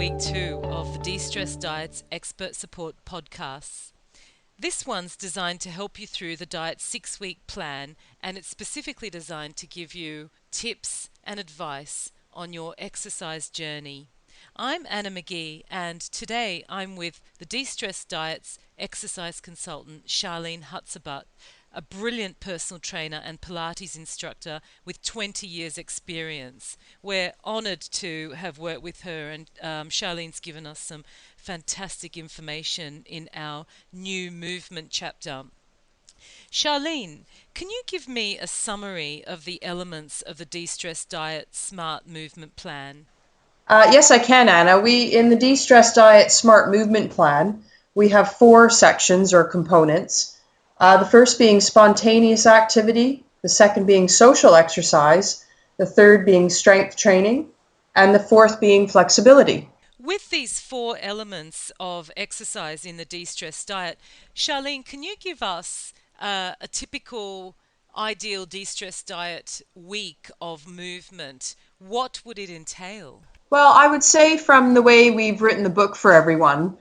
week 2 of the De-Stress Diet's Expert Support podcasts. This one's designed to help you through the diet 6-week plan, and it's specifically designed to give you tips and advice on your exercise journey. I'm Anna McGee, and today I'm with the De-Stress Diet's exercise consultant Charlene Hudzabutt, a brilliant personal trainer and Pilates instructor with 20 years experience. We're honoured to have worked with her, and Charlene's given us some fantastic information in our new movement chapter. Charlene, can you give me a summary of the elements of the De-Stress Diet Smart Movement Plan? Yes, I can, Anna. In the De-Stress Diet Smart Movement Plan, we have 4 sections or components. The first being spontaneous activity, the second being social exercise, the third being strength training, and the fourth being flexibility. With these 4 elements of exercise in the De-Stress Diet, Charlene, can you give us a typical ideal De-Stress Diet week of movement? What would it entail? Well, I would say from the way we've written the book for everyone,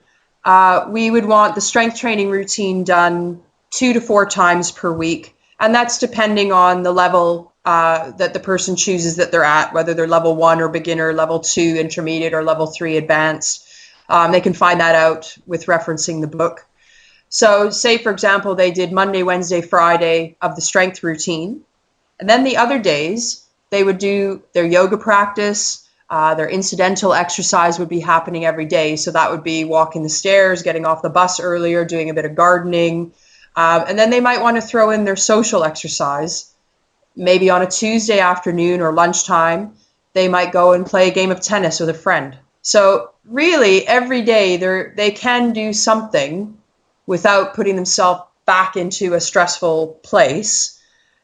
we would want the strength training routine done 2 to 4 times per week. And that's depending on the level that the person chooses that they're at, whether they're level 1 or beginner, level 2 intermediate, or level 3 advanced. They can find that out with referencing the book. So say, for example, they did Monday, Wednesday, Friday of the strength routine. And then the other days, they would do their yoga practice. Their incidental exercise would be happening every day. So that would be walking the stairs, getting off the bus earlier, doing a bit of gardening. And then they might want to throw in their social exercise. Maybe on a Tuesday afternoon or lunchtime, they might go and play a game of tennis with a friend. So really, every day they can do something without putting themselves back into a stressful place.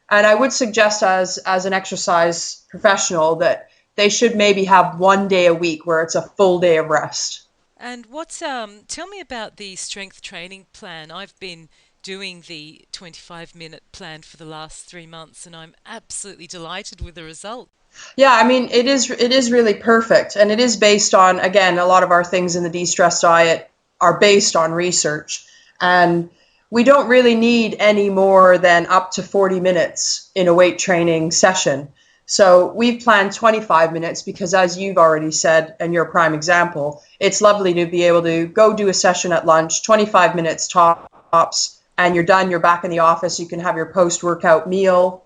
And I would suggest as an exercise professional that they should maybe have 1 day a week where it's a full day of rest. And tell me about the strength training plan. I've been doing the 25-minute plan for the last 3 months, and I'm absolutely delighted with the result. Yeah, I mean, it is really perfect, and it is based on, again, a lot of our things in the De-Stress Diet are based on research, and we don't really need any more than up to 40 minutes in a weight training session. So we've planned 25 minutes because, as you've already said, and you're a prime example, it's lovely to be able to go do a session at lunch, 25 minutes tops, and you're done, you're back in the office, you can have your post-workout meal,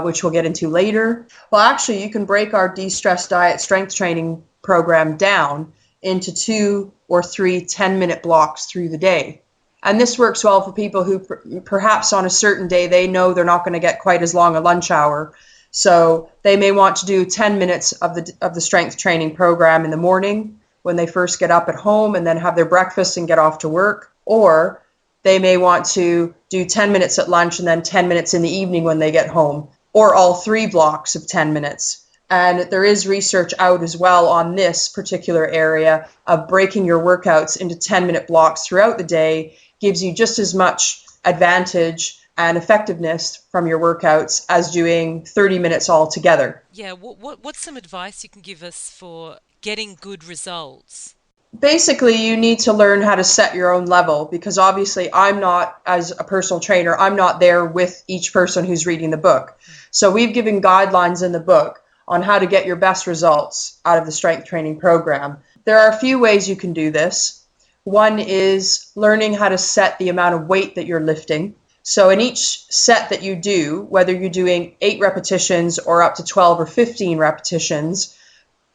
which we'll get into later. Well, actually, you can break our De-Stress Diet strength training program down into 2 or 3 10-minute blocks through the day. And this works well for people who perhaps on a certain day, they know they're not going to get quite as long a lunch hour. So they may want to do 10 minutes of the strength training program in the morning when they first get up at home and then have their breakfast and get off to work. Or they may want to do 10 minutes at lunch and then 10 minutes in the evening when they get home, or all 3 blocks of 10 minutes. And there is research out as well on this particular area of breaking your workouts into 10-minute blocks throughout the day gives you just as much advantage and effectiveness from your workouts as doing 30 minutes all together. Yeah, what's some advice you can give us for getting good results? Basically, you need to learn how to set your own level, because obviously I'm not, as a personal trainer, I'm not there with each person who's reading the book. So we've given guidelines in the book on how to get your best results out of the strength training program. There are a few ways you can do this. One is learning how to set the amount of weight that you're lifting. So in each set that you do, whether you're doing 8 repetitions or up to 12 or 15 repetitions,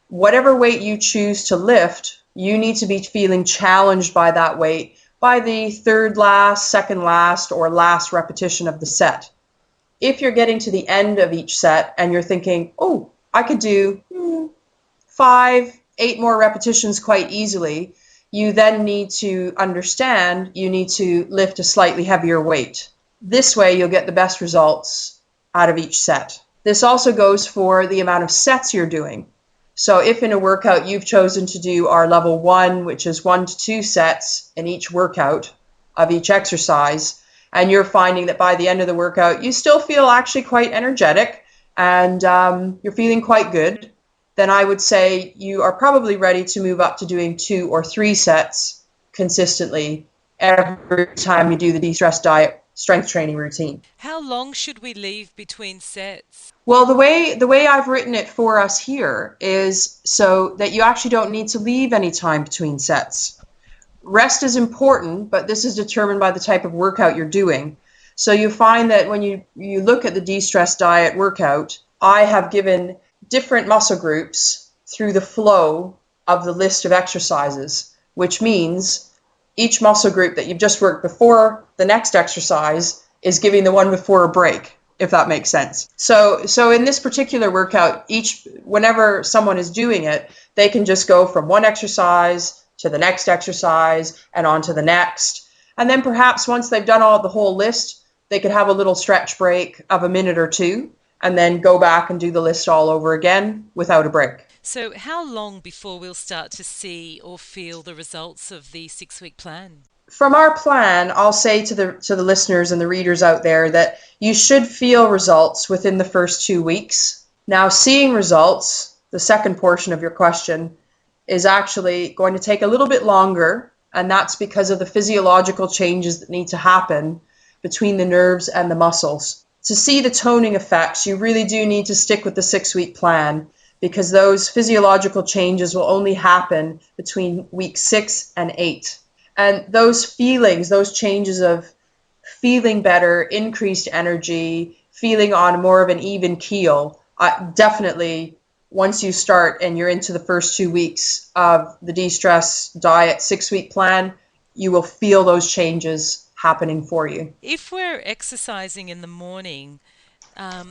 whatever weight you choose to lift, you need to be feeling challenged by that weight by the 3rd last, 2nd last, or last repetition of the set. If you're getting to the end of each set and you're thinking, oh, I could do 5, 8 more repetitions quite easily, you then need to understand you need to lift a slightly heavier weight. This way you'll get the best results out of each set. This also goes for the amount of sets you're doing. So if in a workout you've chosen to do our level 1, which is 1 to 2 sets in each workout of each exercise, and you're finding that by the end of the workout, you still feel actually quite energetic and you're feeling quite good, then I would say you are probably ready to move up to doing 2 or 3 sets consistently every time you do the de-stress diet strength training routine. How long should we leave between sets? Well, the way I've written it for us here is so that you actually don't need to leave any time between sets. Rest is important, but this is determined by the type of workout you're doing. So you find that when you look at the de-stress diet workout, I have given different muscle groups through the flow of the list of exercises, which means each muscle group that you've just worked before the next exercise is giving the one before a break, if that makes sense. So in this particular workout, whenever someone is doing it, they can just go from one exercise to the next exercise and on to the next. And then perhaps once they've done the whole list, they could have a little stretch break of a minute or two and then go back and do the list all over again without a break. So how long before we'll start to see or feel the results of the 6-week plan? From our plan, I'll say to the listeners and the readers out there that you should feel results within the first 2 weeks. Now, seeing results, the second portion of your question, is actually going to take a little bit longer, and that's because of the physiological changes that need to happen between the nerves and the muscles. To see the toning effects, you really do need to stick with the 6-week plan, because those physiological changes will only happen between week 6 and 8. And those feelings, those changes of feeling better, increased energy, feeling on more of an even keel, definitely once you start and you're into the first 2 weeks of the de-stress diet 6-week plan, you will feel those changes happening for you. If we're exercising in the morning,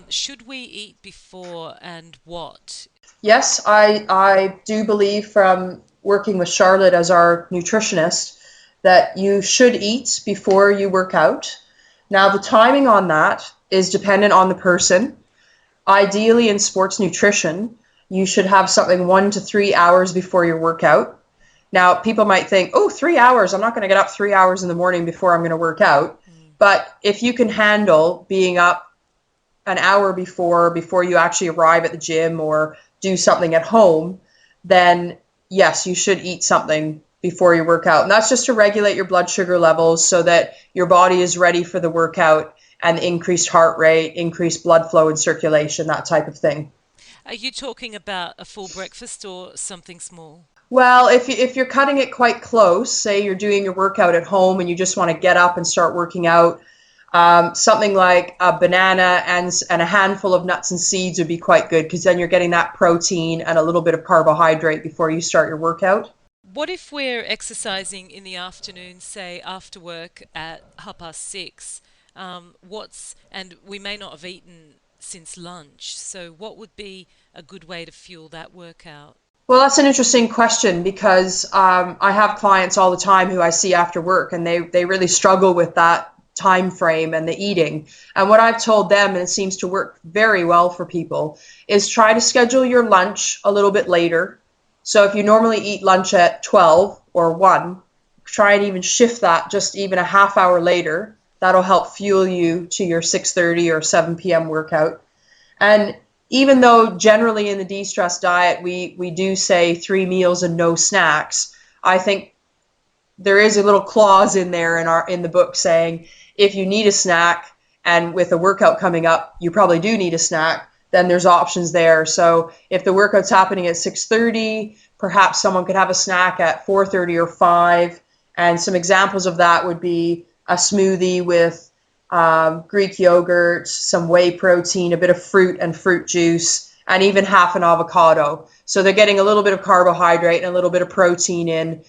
should we eat before and what? Yes, I do believe from working with Charlotte as our nutritionist that you should eat before you work out. Now, the timing on that is dependent on the person. Ideally, in sports nutrition, you should have something 1 to 3 hours before your workout. Now, people might think, 3 hours, I'm not going to get up 3 hours in the morning before I'm going to work out. But if you can handle being up an hour before you actually arrive at the gym or do something at home, then yes, you should eat something before you work out. And that's just to regulate your blood sugar levels so that your body is ready for the workout and increased heart rate, increased blood flow and circulation, that type of thing. Are you talking about a full breakfast or something small? Well, if you're cutting it quite close, say you're doing your workout at home and you just want to get up and start working out, something like a banana and a handful of nuts and seeds would be quite good, because then you're getting that protein and a little bit of carbohydrate before you start your workout. What if we're exercising in the afternoon, say after work at 6:30? And we may not have eaten since lunch. So what would be a good way to fuel that workout? Well, that's an interesting question, because I have clients all the time who I see after work, and they really struggle with that time frame and the eating. And what I've told them, and it seems to work very well for people, is try to schedule your lunch a little bit later. So if you normally eat lunch at 12 or 1, try and even shift that just even a half hour later. That'll help fuel you to your 6:30 or 7 p.m. workout. And even though generally in the de-stress diet we do say 3 meals and no snacks, I think there is a little clause in there in the book saying if you need a snack, and with a workout coming up you probably do need a snack, then there's options there. So if the workout's happening at 6:30, perhaps someone could have a snack at 4:30 or 5. And some examples of that would be a smoothie with Greek yogurt, some whey protein, a bit of fruit and fruit juice, and even half an avocado. So they're getting a little bit of carbohydrate and a little bit of protein in.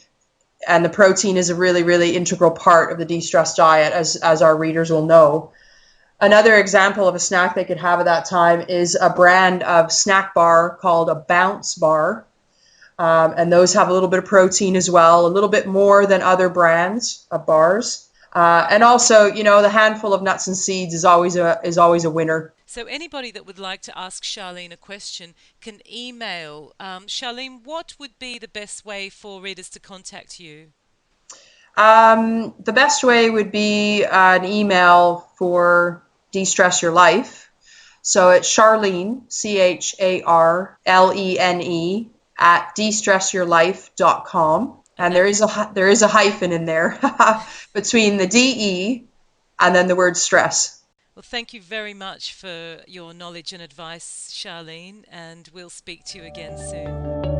And the protein is a really, really integral part of the de-stress diet, as our readers will know. Another example of a snack they could have at that time is a brand of snack bar called a Bounce bar. And those have a little bit of protein as well, a little bit more than other brands of bars. And also, the handful of nuts and seeds is always a winner. So anybody that would like to ask Charlene a question can email. Charlene, what would be the best way for readers to contact you? The best way would be an email for De-Stress Your Life. So it's Charlene, Charlene, at destressyourlife.com. And there is a hyphen in there between the DE and then the word stress. Well, thank you very much for your knowledge and advice, Charlene, and we'll speak to you again soon.